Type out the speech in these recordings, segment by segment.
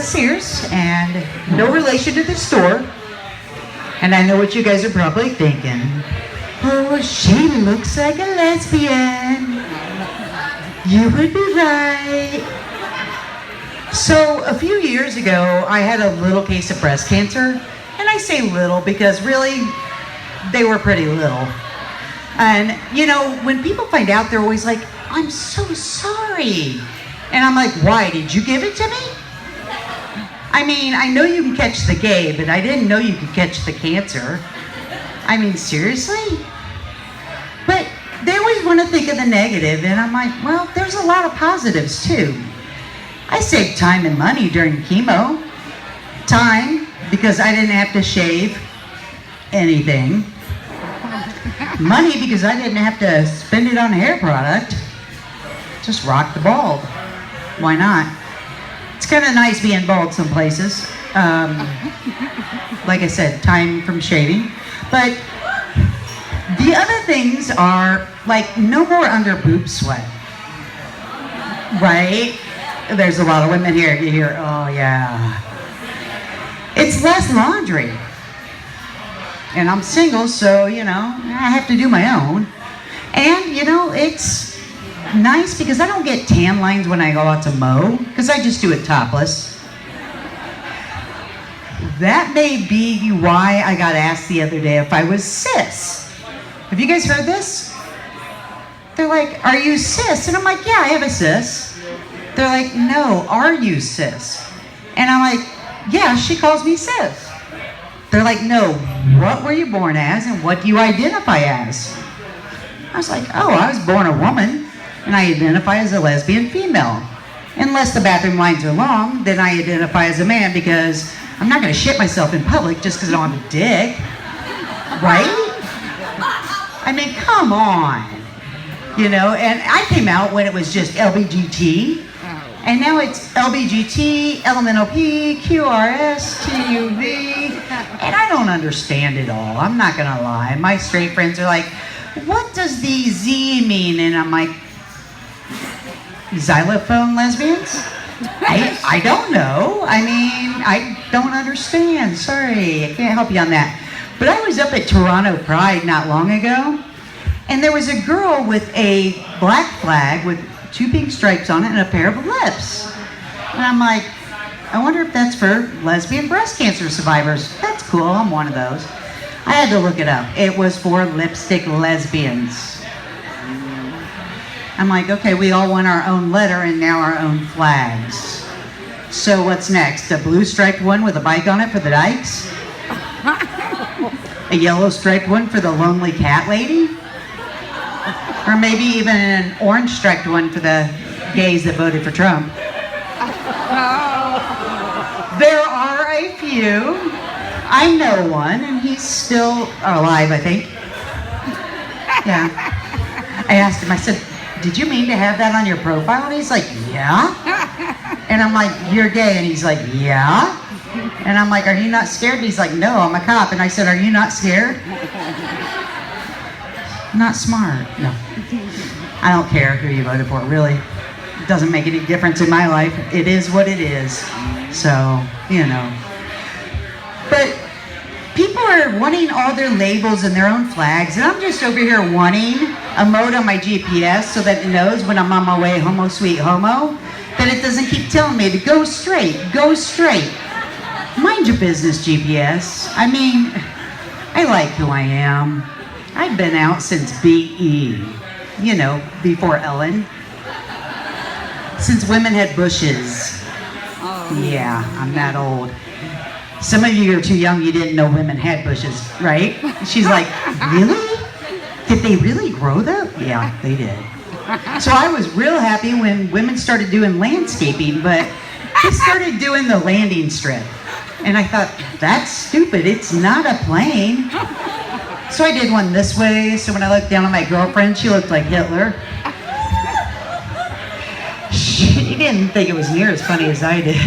Sears, and no relation to the store. And I know what you guys are probably thinking. Oh, she looks like a lesbian. You would be right. So a few years ago, I had a little case of breast cancer. And I say little because really, they were pretty little. And, you know, when people find out, they're always like, I'm so sorry. And I'm like, why? Did you give it to me? I mean, I know you can catch the gay, but I didn't know you could catch the cancer. I mean, seriously? But they always want to think of the negative, and I'm like, well, there's a lot of positives too. I saved time and money during chemo. Time, because I didn't have to shave anything. Money, because I didn't have to spend it on a hair product. Just rock the bald. Why not? It's kind of nice being bald some places. Like I said, time from shaving. But the other things are like no more under boob sweat. Right? There's a lot of women here. You hear, oh yeah. It's less laundry. And I'm single, so, you know, I have to do my own. And, you know, it's nice because I don't get tan lines when I go out to mow, because I just do it topless. That may be why I got asked the other day if I was cis. Have you guys heard this? They're like, are you cis? And I'm like, yeah, I have a cis. They're like, no, are you cis? And I'm like, yeah, she calls me cis. They're like, no, what were you born as and what do you identify as? I was like, oh, I was born a woman and I identify as a lesbian female. Unless the bathroom lines are long, then I identify as a man because I'm not going to shit myself in public just because I don't have a dick. Right? I mean, come on. You know, and I came out when it was just LBGT. And now it's LBGT, LMNOP, QRS, TUV, and I don't understand it all. I'm not gonna lie. My straight friends are like, what does the Z mean? And I'm like, xylophone lesbians? I don't know. I mean, I don't understand. Sorry, I can't help you on that. But I was up at Toronto Pride not long ago, and there was a girl with a black flag with 2 pink stripes on it and a pair of lips. And I'm like, I wonder if that's for lesbian breast cancer survivors. That's cool, I'm one of those. I had to look it up. It was for lipstick lesbians. I'm like, okay, we all want our own letter and now our own flags. So what's next? A blue striped one with a bike on it for the dykes? A yellow striped one for the lonely cat lady? Or maybe even an orange striped one for the gays that voted for Trump. There are a few. I know one, and he's still alive, I think. Yeah. I asked him, I said, did you mean to have that on your profile? And he's like, yeah. And I'm like, you're gay? And he's like, yeah. And I'm like, are you not scared? And he's like, no, I'm a cop. And I said, are you not scared? Not smart. No. I don't care who you voted for, really. It doesn't make any difference in my life. It is what it is. So, you know. But people are wanting all their labels and their own flags, and I'm just over here wanting a mode on my GPS so that it knows when I'm on my way homo sweet homo, that it doesn't keep telling me to go straight, go straight. Mind your business, GPS. I mean, I like who I am. I've been out since BE, you know, before Ellen. Since women had bushes. Yeah, I'm that old. Some of you are too young, you didn't know women had bushes, right? She's like, really? Did they really grow them? Yeah, they did. So I was real happy when women started doing landscaping, but they started doing the landing strip. And I thought, that's stupid, it's not a plane. So I did one this way, so when I looked down on my girlfriend, she looked like Hitler. She didn't think it was near as funny as I did.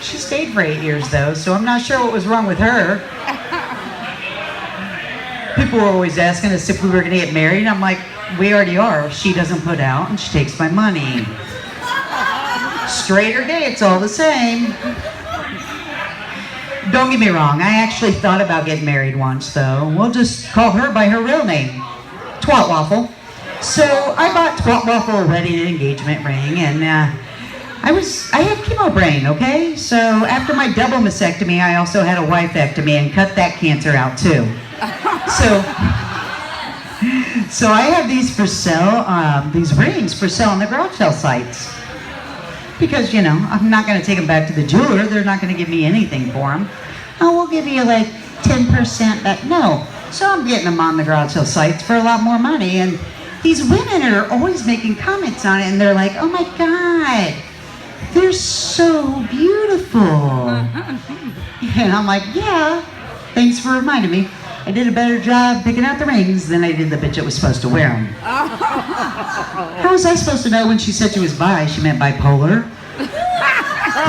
She stayed for 8 years though, so I'm not sure what was wrong with her. People were always asking us if we were gonna get married. I'm like, we already are. She doesn't put out and she takes my money. straight or gay, it's all the same. Don't get me wrong, I actually thought about getting married once, though. We'll just call her by her real name, Twat Waffle. So I bought Twat Waffle a wedding and engagement ring, and I have chemo brain, okay? So after my double mastectomy, I also had a wifectomy and cut that cancer out too. So I have these for sale, these rings for sale on the garage sale sites. Because, you know, I'm not going to take them back to the jeweler. They're not going to give me anything for them. Oh, we'll give you like 10% back. No. So I'm getting them on the garage sale sites for a lot more money. And these women are always making comments on it. And they're like, oh my God, they're so beautiful. And I'm like, yeah, thanks for reminding me. I did a better job picking out the rings than I did the bitch that was supposed to wear them. How was I supposed to know when she said she was bi, she meant bipolar?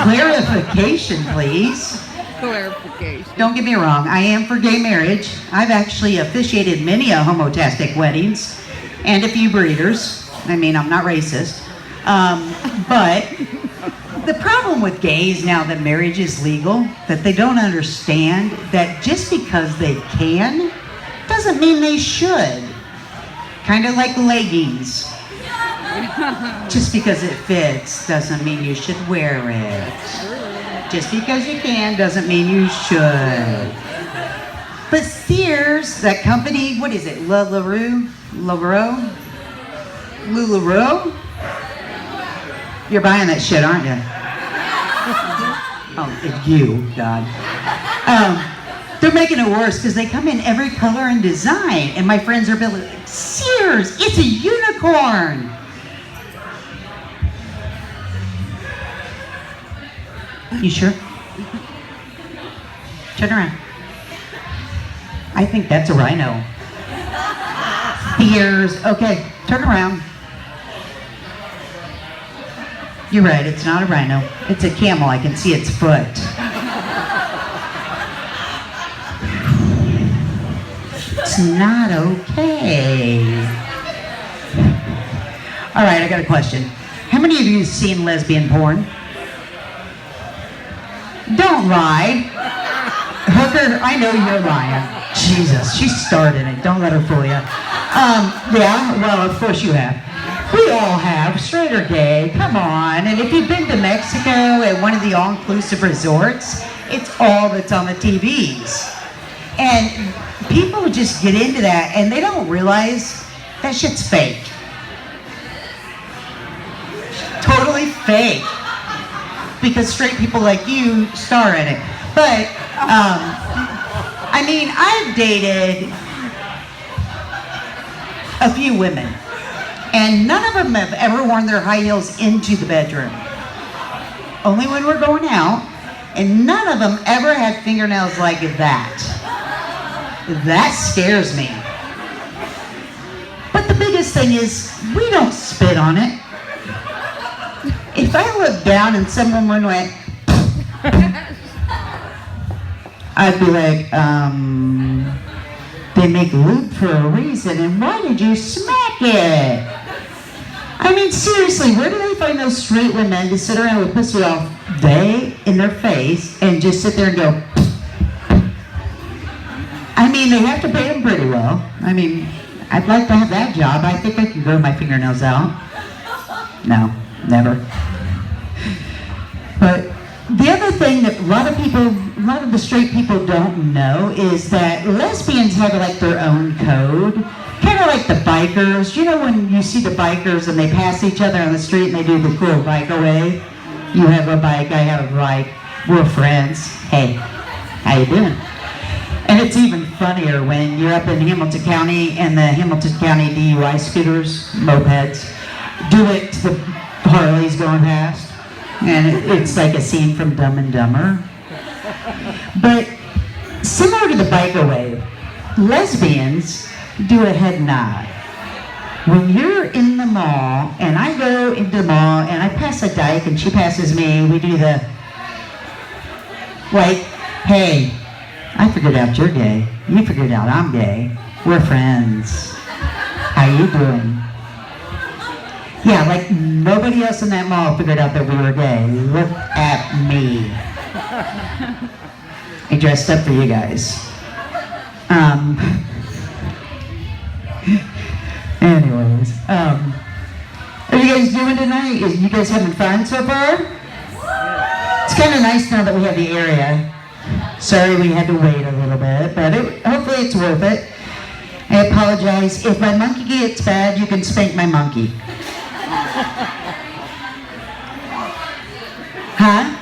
Clarification, please. Clarification. Don't get me wrong, I am for gay marriage. I've actually officiated many a homotastic weddings and a few breeders. I mean, I'm not racist. But the problem with gays now that marriage is legal, that they don't understand that just because they can, doesn't mean they should. Kind of like leggings. Just because it fits doesn't mean you should wear it. Just because you can doesn't mean you should. But Sears, that company, what is it, LuLaRoe? You're buying that shit, aren't you? Oh, it's you, God. They're making it worse because they come in every color and design. And my friends are building, Sears, it's a unicorn. You sure? Turn around. I think that's a rhino. Sears, okay, turn around. You're right, it's not a rhino. It's a camel, I can see its foot. It's not okay. All right, I got a question. How many of you have seen lesbian porn? Don't lie. Hooker, I know you're lying. Jesus, she started it. Don't let her fool you. Yeah, well, of course you have. We all have, straight or gay, come on. And if you've been to Mexico at one of the all-inclusive resorts, it's all that's on the TVs. And people just get into that and they don't realize that shit's fake. Totally fake. Because straight people like you star in it. But, I mean, I've dated a few women. And none of them have ever worn their high heels into the bedroom. Only when we're going out. And none of them ever had fingernails like that. That scares me. But the biggest thing is, we don't spit on it. If I looked down and someone went, I'd be like, they make lube for a reason, and why did you smack it? I mean, seriously, where do they find those straight women to sit around with pussy all day in their face and just sit there and go, I mean, they have to pay them pretty well. I mean, I'd like to have that job. I think I can grow my fingernails out. No, never. But the other thing that a lot of the straight people don't know is that lesbians have like their own code. Kind of like the bikers. You know when you see the bikers and they pass each other on the street and they do the cool bike away? You have a bike, I have a bike, we're friends. Hey, how you doing? And it's even funnier when you're up in Hamilton County and the Hamilton County DUI scooters, mopeds, do it to the Harleys going past. And it's like a scene from Dumb and Dumber. But similar to the biker wave, lesbians do a head nod. When you're in the mall, and I go into the mall, and I pass a dyke, and she passes me, we do the, like, hey, I figured out you're gay. You figured out I'm gay. We're friends. How you doing? Yeah, like nobody else in that mall figured out that we were gay. Look at me. I dressed up for you guys. Anyways, what are you guys doing tonight? You guys having fun so far? It's kind of nice now that we have the area. Sorry we had to wait a little bit, but hopefully it's worth it. I apologize. If my monkey gets bad, you can spank my monkey. Huh?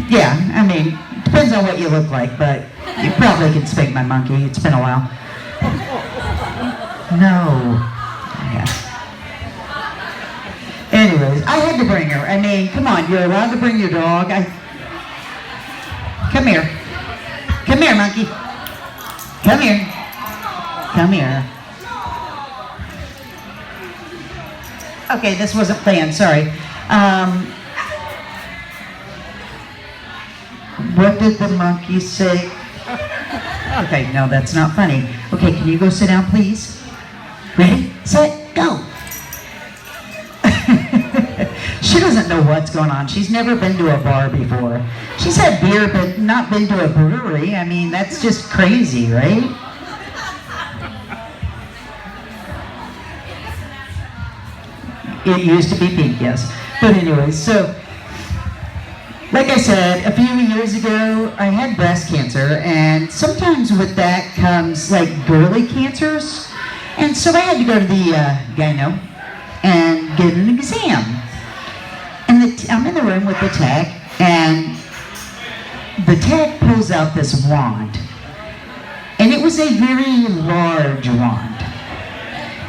Yeah, I mean, depends on what you look like, but you probably can spank my monkey. It's been a while. No. Yeah. Anyways, I had to bring her. I mean, come on, you're allowed to bring your dog. Come here. Come here, monkey. Come here. Come here. Okay, this wasn't planned, sorry. What did the monkey say? Okay, no, that's not funny. Okay, can you go sit down, please? Ready, set, go. She doesn't know what's going on. She's never been to a bar before. She's had beer, but not been to a brewery. I mean, that's just crazy, right? It used to be pink, yes. But anyway, so, like I said, a few years ago, I had breast cancer, and sometimes with that comes, like, girly cancers. And so I had to go to the gyno and get an exam. And I'm in the room with the tech, and the tech pulls out this wand. And it was a very large wand.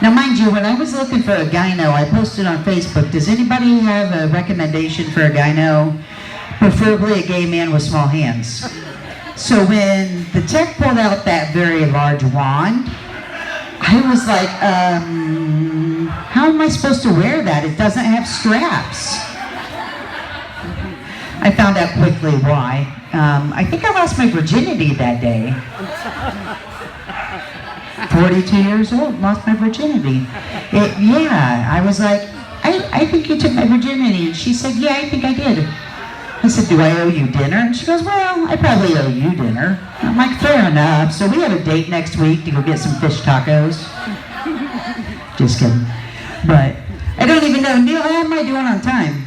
Now, mind you, when I was looking for a gyno, I posted on Facebook, does anybody have a recommendation for a gyno? Preferably a gay man with small hands. So when the tech pulled out that very large wand, I was like, how am I supposed to wear that? It doesn't have straps. I found out quickly why. I think I lost my virginity that day. 42 years old, lost my virginity. Yeah, I was like, I think you took my virginity. And she said, yeah, I think I did. I said, do I owe you dinner? And she goes, well, I probably owe you dinner. I'm like, fair enough. So we have a date next week to go get some fish tacos. Just kidding. But I don't even know, Neil, how am I doing on time?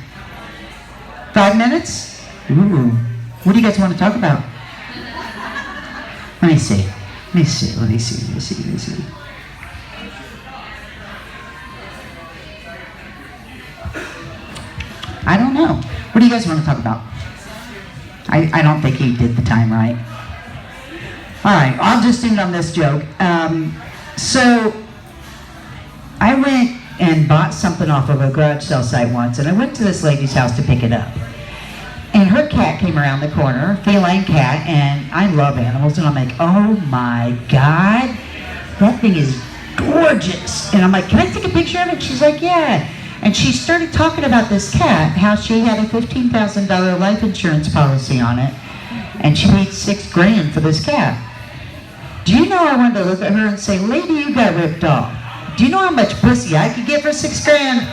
5 minutes? Ooh. What do you guys want to talk about? Let me see. Let me see. I don't know. What do you guys want to talk about? I don't think he did the time right. All right, I'll just end on this joke. So I went and bought something off of a garage sale site once, and I went to this lady's house to pick it up. And her cat came around the corner, feline cat, and I love animals, and I'm like, oh my God, that thing is gorgeous. And I'm like, can I take a picture of it? She's like, yeah. And she started talking about this cat, how she had a $15,000 life insurance policy on it, and she paid $6,000 for this cat. Do you know, I wanted to look at her and say, lady, you got ripped off. Do you know how much pussy I could get for $6,000?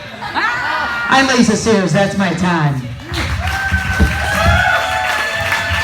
I'm Lisa Sears, that's my time.